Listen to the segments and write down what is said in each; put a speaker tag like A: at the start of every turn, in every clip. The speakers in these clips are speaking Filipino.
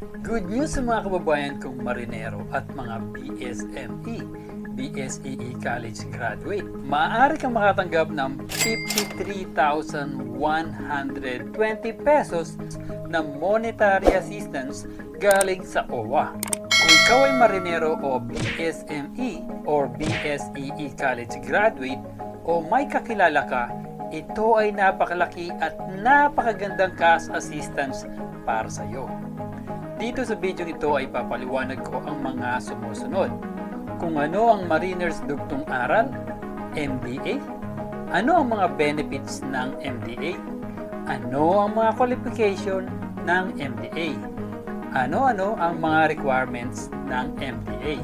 A: Good news sa mga kababayan kong marinero at mga BSME, BSEE College graduate. Maaari kang makatanggap ng 53,120 pesos na monetary assistance galing sa OWA. Kung ikaw ay marinero o BSME or BSEE College graduate o may kakilala ka, ito ay napakalaki at napakagandang cash assistance para sa iyo. Dito sa video ito ay papaliwanag ko ang mga sumusunod. Kung ano ang Mariners Dugtong Aral, MDA, ano ang mga benefits ng MDA, ano ang mga qualification ng MDA, ano-ano ang mga requirements ng MDA,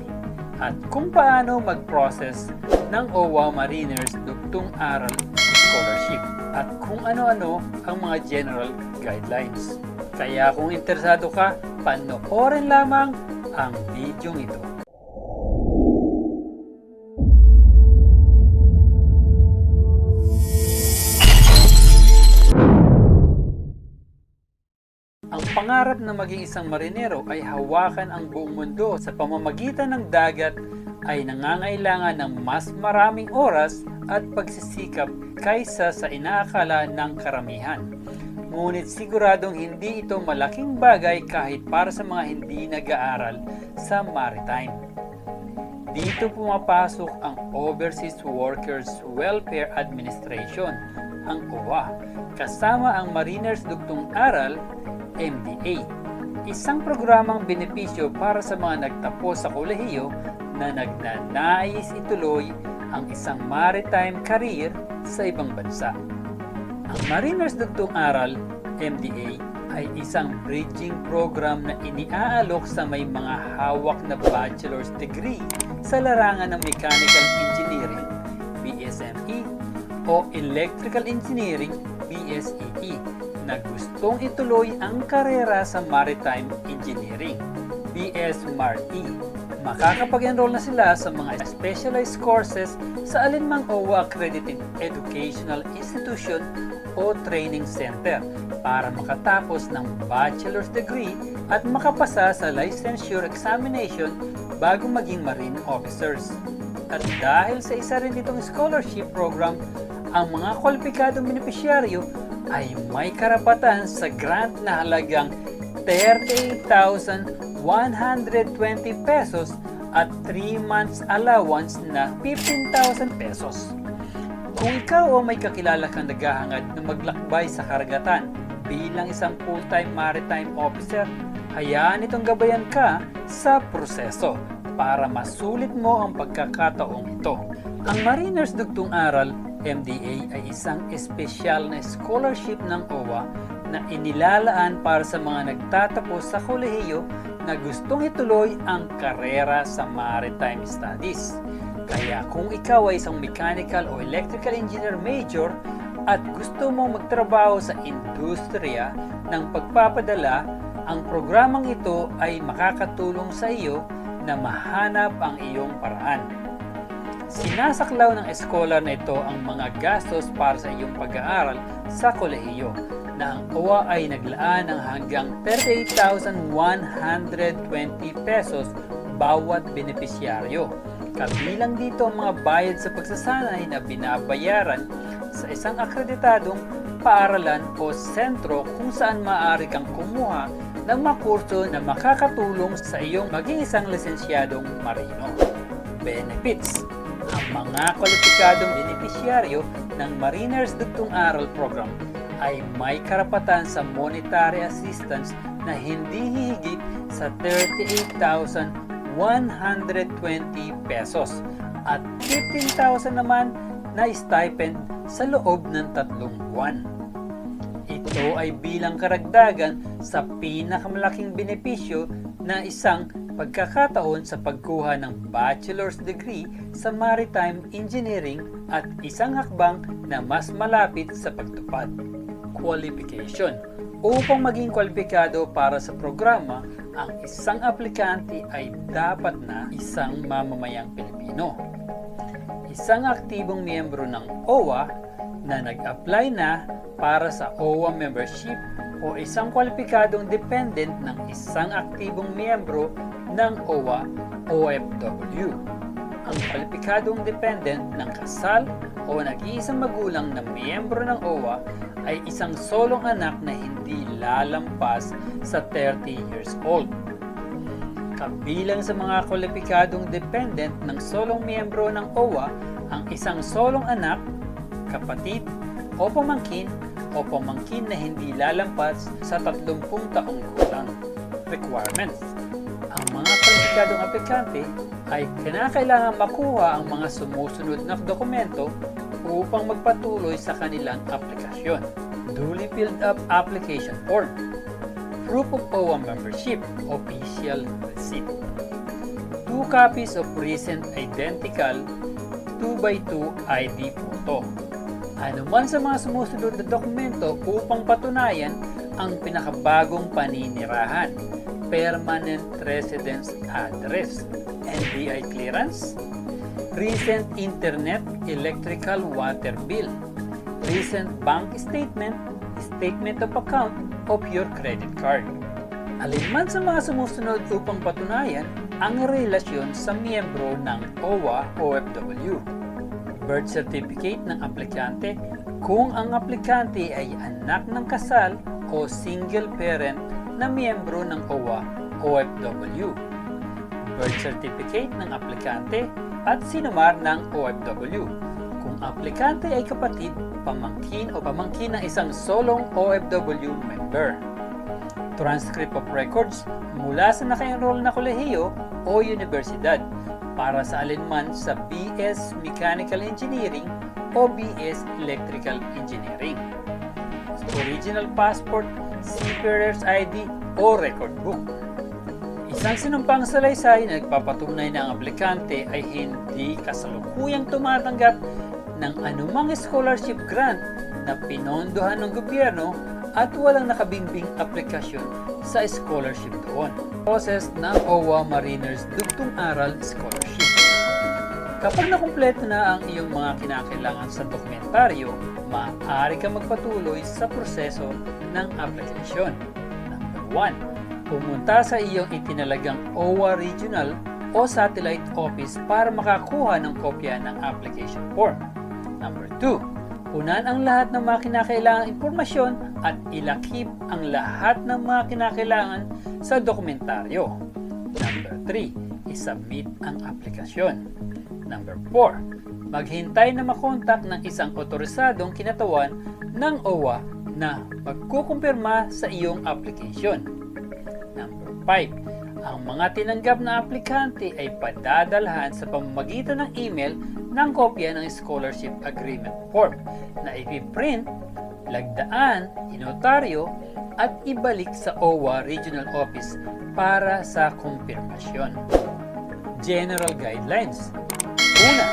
A: at kung paano mag-process ng OWA Mariners Dugtong Aral Scholarship, at kung ano-ano ang mga general guidelines. Kaya kung interesado ka, panoorin lamang ang video ito. Ang pangarap na maging isang marinero ay hawakan ang buong mundo. Sa pamamagitan ng dagat ay nangangailangan ng mas maraming oras at pagsisikap kaysa sa inaakala ng karamihan. Ngunit siguradong hindi ito malaking bagay kahit para sa mga hindi nag-aaral sa maritime. Dito pumapasok ang Overseas Workers Welfare Administration, ang OWA, kasama ang Mariners Dugtong Aral, MDA, isang programang benepisyo para sa mga nagtapos sa kolehiyo na nagnanais ituloy ang isang maritime career sa ibang bansa. Ang Mariners Dugtong Aral, MDA, ay isang bridging program na iniaalok sa may mga hawak na bachelor's degree sa larangan ng Mechanical Engineering, BSME, o Electrical Engineering, BSEE, na gustong ituloy ang karera sa Maritime Engineering, BSMARE. Makakapag-enroll na sila sa mga specialized courses sa alinmang OWA accredited educational institution o training center para makatapos ng bachelor's degree at makapasa sa licensure examination bago maging marine officers. At dahil sa isa rin itong scholarship program, ang mga kwalipikadong benepisyaryo ay may karapatan sa grant na halagang 38,120 pesos at 3 months allowance na 15,000 pesos. Kung ikaw o may kakilala kang naghahangad na maglakbay sa karagatan bilang isang full-time maritime officer, hayaan itong gabayan ka sa proseso para masulit mo ang pagkakataong ito. Ang Mariners Dugtong Aral, MDA, ay isang espesyal na scholarship ng OWA na inilalaan para sa mga nagtatapos sa kolehiyo na gustong ituloy ang karera sa maritime studies. Kaya kung ikaw ay isang mechanical o electrical engineer major at gusto mong magtrabaho sa industriya ng pagpapadala, ang programang ito ay makakatulong sa iyo na mahanap ang iyong paraan. Sinasaklaw ng eskolar na ito ang mga gastos para sa iyong pag-aaral sa kolehiyo, na ang OWA ay naglaan ng hanggang 38,120 pesos bawat benepisyaryo. Kabilang dito ang mga bayad sa pagsasanay na binabayaran sa isang akreditadong paaralan o sentro kung saan maaari kang kumuha ng mga kurso na makakatulong sa iyong maging isang lisensyadong marino. Benefits. Ang mga kwalipikadong benepisyaryo ng Mariners Dugtong Aral Program ay may karapatan sa monetary assistance na hindi hihigit sa 38,120 pesos at 15,000 naman na stipend sa loob ng 3 buwan. Ito ay bilang karagdagan sa pinakamalaking benepisyo na isang pagkakataon sa pagkuha ng bachelor's degree sa maritime engineering at isang hakbang na mas malapit sa pagtupad. Qualification. Upang maging kwalipikado para sa programa, ang isang aplikante ay dapat na isang mamamayang Pilipino, isang aktibong miyembro ng OWA na nag-apply na para sa OWA membership o isang kwalipikadong dependent ng isang aktibong miyembro ng OWA OFW. Ang kwalipikadong dependent ng kasal o nag-iisang magulang na miyembro ng OWA ay isang solong anak na hindi lalampas sa 30 years old. Kabilang sa mga kwalipikadong dependent ng solong miyembro ng OWA ang isang solong anak, kapatid o pamangkin na hindi lalampas sa 30 taong gulang. Requirements: ang mga kwalipikadong aplikante ay kinakailangan makuha ang mga sumusunod na dokumento upang magpatuloy sa kanilang aplikasyon. Duly filled up application form, proof of OWA membership, official receipt, 2 copies of recent identical 2x2 ID photo. Ano man sa mga sumusunod na dokumento upang patunayan ang pinakabagong paninirahan, permanent residence address, NBI clearance, recent internet, electrical, water bill, recent bank statement, statement of account of your credit card. Alin man sa mga sumusunod upang patunayan ang relasyon sa miyembro ng OWA OFW. Birth certificate ng aplikante kung ang aplikante ay anak ng kasal o single parent na miyembro ng OWA OFW. Birth certificate ng aplikante at sinumar ng OFW. Kung aplikante ay kapatid, pamangkin o pamangkin ng isang solong OFW member. Transcript of records mula sa naka-enroll na kolehiyo o universidad para sa alinman sa BS Mechanical Engineering o BS Electrical Engineering. Original passport, seafarer's ID o record book. Isang sinumpang salaysay na nagpapatunay na ang aplikante ay hindi kasalukuyang tumatanggap ng anumang scholarship grant na pinondohan ng gobyerno at walang nakabingbing aplikasyon sa scholarship doon. Process ng OWA Mariners Dugtong Aral Scholarship. Kapag nakumpleto na ang iyong mga kinakailangan sa dokumentaryo, maaari ka magpatuloy sa proseso ng aplikasyon. Number 1. Pumunta sa iyong itinalagang OWA Regional o Satellite Office para makakuha ng kopya ng application form. Number 2. Punan ang lahat ng mga kinakailangang impormasyon at ilakip ang lahat ng mga kinakailangan sa dokumentaryo. Number 3. Isubmit ang aplikasyon. Number 4. Maghintay na makontak ng isang otorisadong kinatawan ng OWA na magkukumpirma sa iyong application. Number 5. Ang mga tinanggap na aplikante ay padadalhan sa pamamagitan ng email ng kopya ng scholarship agreement form na ipiprint, lagdaan, inotaryo at ibalik sa OWA Regional Office para sa kumpirmasyon. General Guidelines. Una,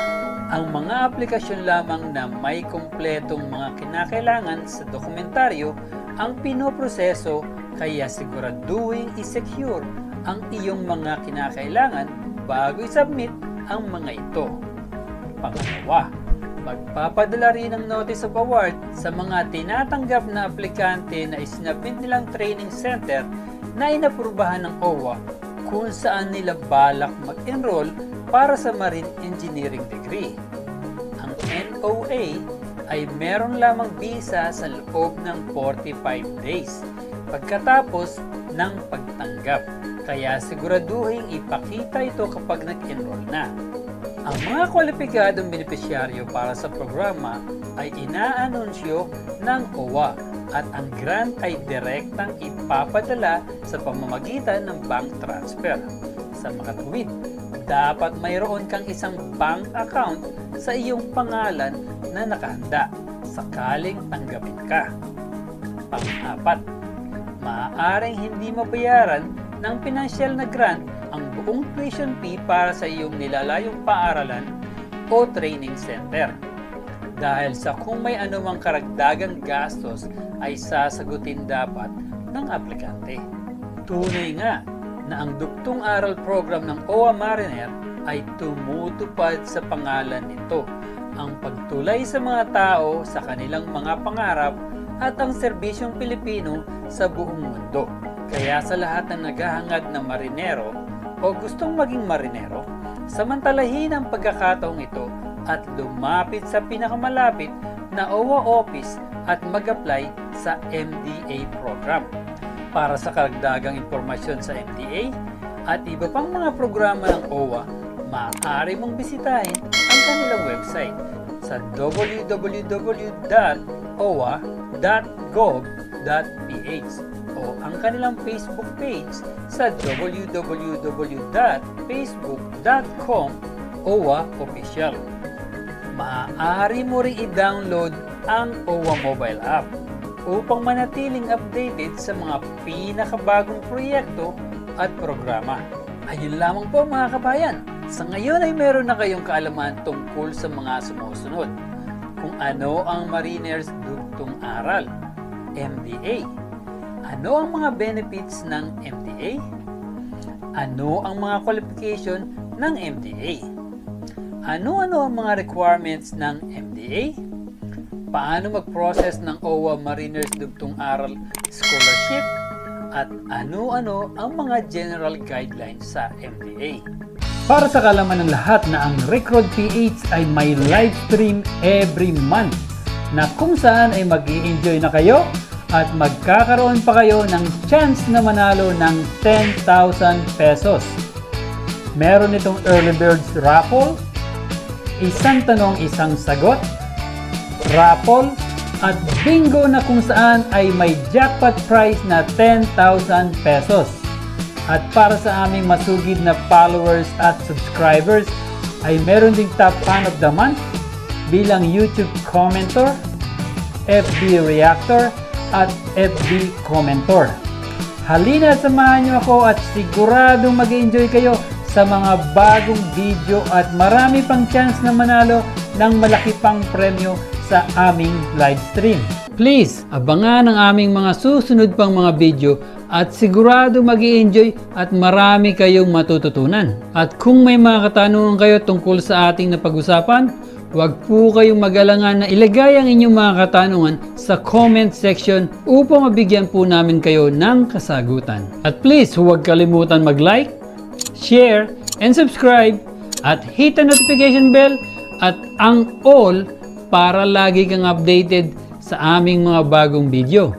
A: ang mga aplikasyon lamang na may kumpletong mga kinakailangan sa dokumentaryo ang pinoproseso, kaya siguraduhin i-secure ang iyong mga kinakailangan bago i-submit ang mga ito. Pangalawa, magpapadala rin ng Notice of Award sa mga tinatanggap na aplikante na isinabit nilang training center na inaprubahan ng OWA kung saan nila balak mag-enroll para sa marine engineering degree. Ang NOA ay meron lamang visa sa loob ng 45 days pagkatapos ng pagtanggap, kaya siguraduhin ipakita ito kapag nag-enroll na. Ang mga kwalipikadong benepisyaryo para sa programa ay inaanunsyo ng OWA at ang grant ay direktang ipapadala sa pamamagitan ng bank transfer. Sa makatuwid, dapat mayroon kang isang bank account sa iyong pangalan na nakahanda sakaling tanggapin ka. Pang-apat, maaaring hindi mabayaran ng pinansyal na grant ang buong tuition fee para sa iyong nilalayong paaralan o training center. Dahil sa kung may anumang karagdagang gastos ay sasagutin dapat ng aplikante. Tunay nga na ang Dugtong Aral program ng OWA Mariner ay tumutupad sa pangalan nito, ang pagtulay sa mga tao sa kanilang mga pangarap at ang serbisyong Pilipino sa buong mundo. Kaya sa lahat ng naghahangad na marinero o gustong maging marinero, samantalahin ang pagkakataong ito at lumapit sa pinakamalapit na OWA office at mag-apply sa MDA program. Para sa karagdagang impormasyon sa MDA at iba pang mga programa ng OWA, maaari mong bisitahin ang kanilang website sa www.owa.gov.ph o ang kanilang Facebook page sa www.facebook.com/OWA-official. Maaari mo rin i-download ang OWA mobile app upang manatiling updated sa mga pinakabagong proyekto at programa. Ayun lamang po mga kabayan, sa ngayon ay meron na kayong kaalaman tungkol sa mga sumusunod. Kung ano ang Mariners Dugtong Aral, MDA. Ano ang mga benefits ng MDA? Ano ang mga qualification ng MDA? Ano-ano ang mga requirements ng MDA? Paano mag-process ng OWA Mariners Dugtong Aral Scholarship? At ano-ano ang mga general guidelines sa MDA? Para sa kalaman ng lahat na ang Recruit PH ay may live stream every month na kung saan ay mag-i-enjoy na kayo at magkakaroon pa kayo ng chance na manalo ng 10,000 pesos. Meron itong Early Birds Raffle, isang tanong isang sagot, raffle, at bingo na kung saan ay may jackpot prize na 10,000 pesos. At para sa aming masugid na followers at subscribers ay meron ding top fan of the month bilang YouTube commenter, FB reactor at FB commenter. Halina at samahan niyo ako at siguradong mag-enjoy kayo sa mga bagong video at marami pang chance na manalo ng malaki pang premyo sa aming live stream. Please, abangan ang aming mga susunod pang mga video at sigurado mag-i-enjoy at marami kayong matututunan. At kung may mga katanungan kayo tungkol sa ating napag-usapan, huwag po kayong mag-alangan na ilagay ang inyong mga katanungan sa comment section upang mabigyan po namin kayo ng kasagutan. At please, huwag kalimutan mag-like, share, and subscribe at hit the notification bell at ang all para lagi kang updated sa aming mga bagong video.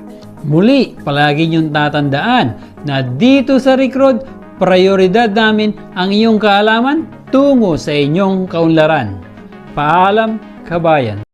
A: Muli, palagi niyong tatandaan na dito sa Recruit, prioridad namin ang iyong kaalaman tungo sa inyong kaunlaran. Paalam, kabayan!